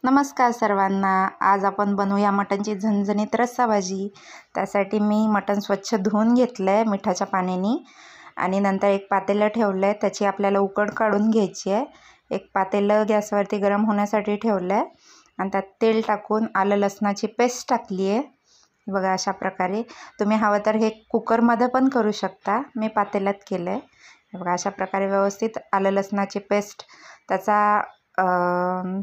नमस्कार सर्वांना। आज आपण बनवूया मटणची झणझणीत रस्सा भाजी। त्यासाठी मी मटण स्वच्छ धुवून घेतलं आहे मिठाच्या पाण्याने आणि नंतर एक पातेलं ठेवलं आहे। त्याची आपल्याला उकड काढून घ्यायची आहे। एक पातेलं गॅसवरती गरम होण्यासाठी ठेवलं आहे आणि त्यात तेल टाकून आलं लसणाची पेस्ट टाकली आहे। बघा अशा प्रकारे तुम्ही हवं तर हे कुकरमध्ये पण करू शकता, मी पातेल्यात केलं आहे। बघा अशा प्रकारे व्यवस्थित आलं लसणाची पेस्ट त्याचा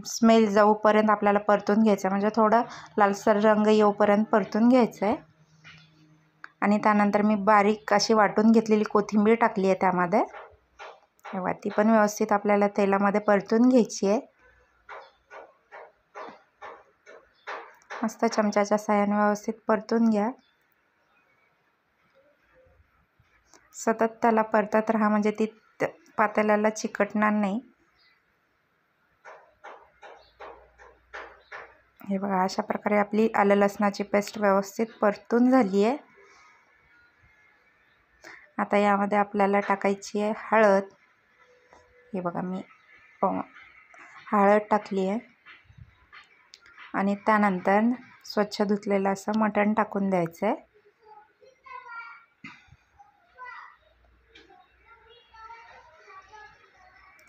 स्मेल जाऊपर्यंत आपल्याला परतून घ्यायचं, म्हणजे थोडं लालसर रंग येऊपर्यंत परतून घ्यायचं आहे। आणि त्यानंतर मी बारीक अशी वाटून घेतलेली कोथिंबीर टाकली आहे त्यामध्ये। तेव्हा ती पण व्यवस्थित आपल्याला तेलामध्ये परतून घ्यायची आहे। मस्त चमच्याच्या साहाय्याने व्यवस्थित परतून घ्या। सतत त्याला परतत राहा, म्हणजे ती पातेल्याला चिकटणार नाही। हे बघा अशा प्रकारे आपली आलं लसणाची पेस्ट व्यवस्थित परतून झाली आहे। आता यामध्ये आपल्याला टाकायची आहे हळद। हे बघा मी हळद टाकली आहे आणि त्यानंतर स्वच्छ धुतलेलं असं मटण टाकून द्यायचं आहे।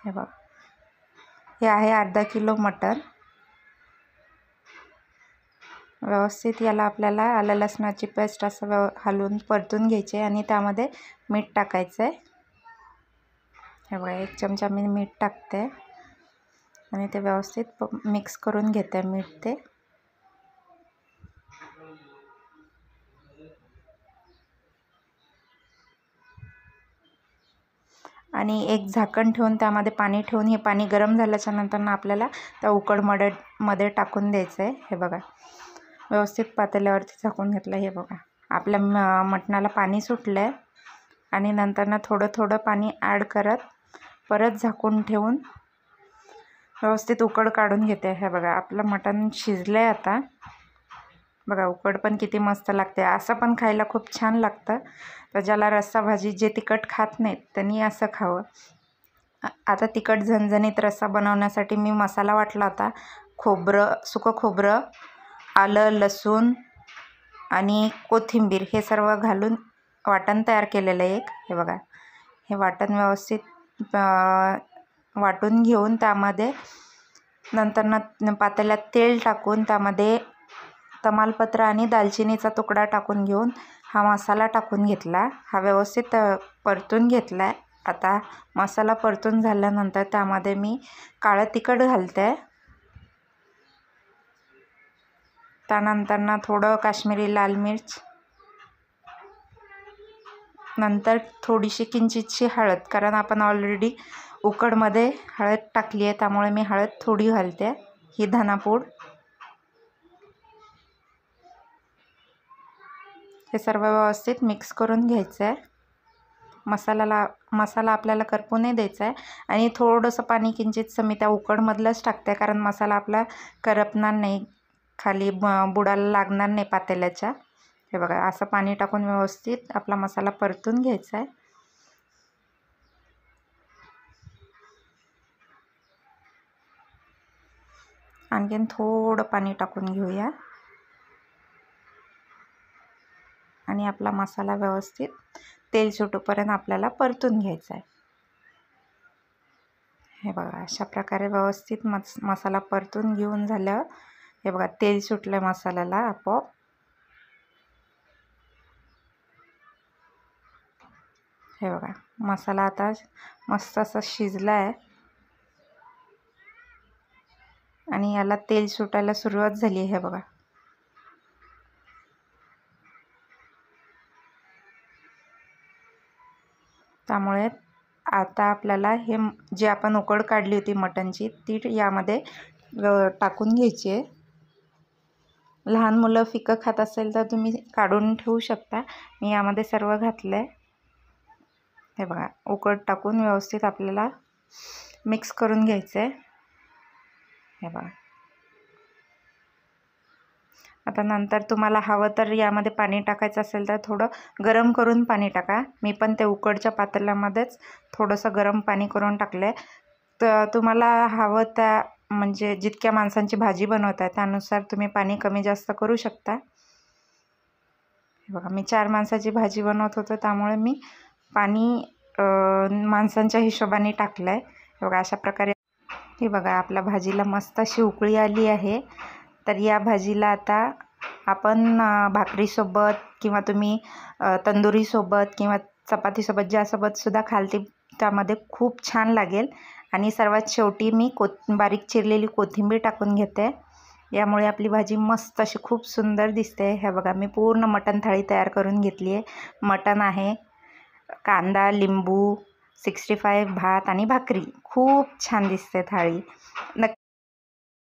हे बघा हे आहे अर्धा किलो मटण। व्यवस्थित याला आपल्याला आलं लसणाची पेस्ट असं हलवून परतून घ्यायचे आणि त्यामध्ये मीठ टाकायचं आहे। हे बघा 1 चमचा मी मीठ टाकते आणि ते व्यवस्थित मिक्स करून घेते मीठ ते। आणि एक झाकण ठेवून त्यामध्ये पाणी ठेवून हे पाणी गरम झाल्याच्या नंतर आपल्याला त्या उकडमध्ये टाकून द्यायचं आहे। हे बघा व्यवस्थित पातेल्यावरती झाकून घेतलं। हे बघा आपल्या मटणाला पाणी सुटलं आहे आणि नंतर थोडं थोडं पाणी ॲड करत परत झाकून ठेवून व्यवस्थित उकड काढून घेते। हे बघा आपलं मटण शिजलं आहे आता। बघा उकड पण किती मस्त लागते, असं पण खायला खूप छान लागतं। तर ज्याला रस्सा भाजी जे तिखट खात नाहीत त्यांनी असं खावं। आता तिखट झणझणीत रस्सा बनवण्यासाठी मी मसाला वाटला होता। सुकं खोबरं, आलं लसूण आणि कोथिंबीर हे सर्व घालून वाटण तयार केलेलं आहे एक। हे बघा हे वाटण व्यवस्थित वाटून घेऊन त्यामध्ये नंतर पातेल्यात तेल टाकून त्यामध्ये तमालपत्र आणि दालचिनीचा तुकडा टाकून घेऊन हा मसाला टाकून घेतला। हा व्यवस्थित परतून घेतला आहे। आता मसाला परतून झाल्यानंतर त्यामध्ये मी काळं तिखट घालते। त्यानंतर थोडं काश्मीरी लाल मिर्च, नंतर थोडीशी किंचितशी हळद, कारण आपण ऑलरेडी उकडमध्ये हळद टाकली आहे त्यामुळे मी हळद थोडी घालते। ही धनापूड, हे सर्व व्यवस्थित मिक्स करून घ्यायचं आहे। मसाला आपल्याला करपू नाही द्यायचा आहे आणि थोडंसं पाणी किंचितसं मी त्या उकडमधलंच टाकते, कारण मसाला आपला करपणार नाही, खाली बुडाला लागणार नाही पातेल्याच्या। हे बघा असं पाणी टाकून व्यवस्थित आपला मसाला परतून घ्यायचा आहे। आणखीन थोडं पाणी टाकून घेऊया आणि आपला मसाला व्यवस्थित तेल सुटूपर्यंत आपल्याला परतून घ्यायचा आहे। हे बघा अशा प्रकारे व्यवस्थित मसाला परतून घेऊन झाल्यावर हे बघा तेल सुटलं मसाल्याला आपोआप। हे बघा मसाला आता मस्त असा शिजला आहे आणि याला तेल सुटायला सुरुवात झाली आहे। हे बघा त्यामुळे आता आपल्याला हे जे आपण उकड काढली होती मटणची ती यामध्ये टाकून घ्यायची आहे। लहान मुलं फिकं खात असेल तर तुम्ही काढून ठेवू शकता, मी यामध्ये सर्व घातलं आहे। हे बघा उकड टाकून व्यवस्थित आपल्याला मिक्स करून घ्यायचं आहे। हे बघा आता नंतर तुम्हाला हवं तर यामध्ये पाणी टाकायचं असेल तर थोडं गरम करून पाणी टाका। मी पण ते उकडच्या पातेल्यामध्येच थोडंसं गरम पाणी करून टाकलं आहे। तर तुम्हाला हवं त्या म्हणजे जितक्या माणसांची भाजी बनवताय त्यानुसार तुम्ही पाणी कमी जास्त करू शकता. हे बघा, मी 4 माणसाची भाजी बनवत होतो त्यामुळे मी पाणी माणसांच्या हिशोबाने टाकलं आहे. हे बघा, अशा प्रकारे. हे बघा, आपल्या भाजीला मस्त अशी उकळी आली आहे. तर या भाजीला आता आपण भाकरीसोबत किंवा तुम्ही तंदुरीसोबत किंवा चपातीसोबत ज्यासोबतसुद्धा खाल त्यामध्ये खूप छान लागेल. आणि सर्वात शेवटी मी बारीक चिरलेली कोथिंबीर टाकून घेते. यामुळे आपली भाजी मस्त अशी खूप सुंदर दिसते. हे बघा, मी पूर्ण मटण थाळी तयार करून घेतली आहे. मटण आहे, कांदा, लिंबू, 65, भात आणि भाकरी. खूप छान दिसते थाळी.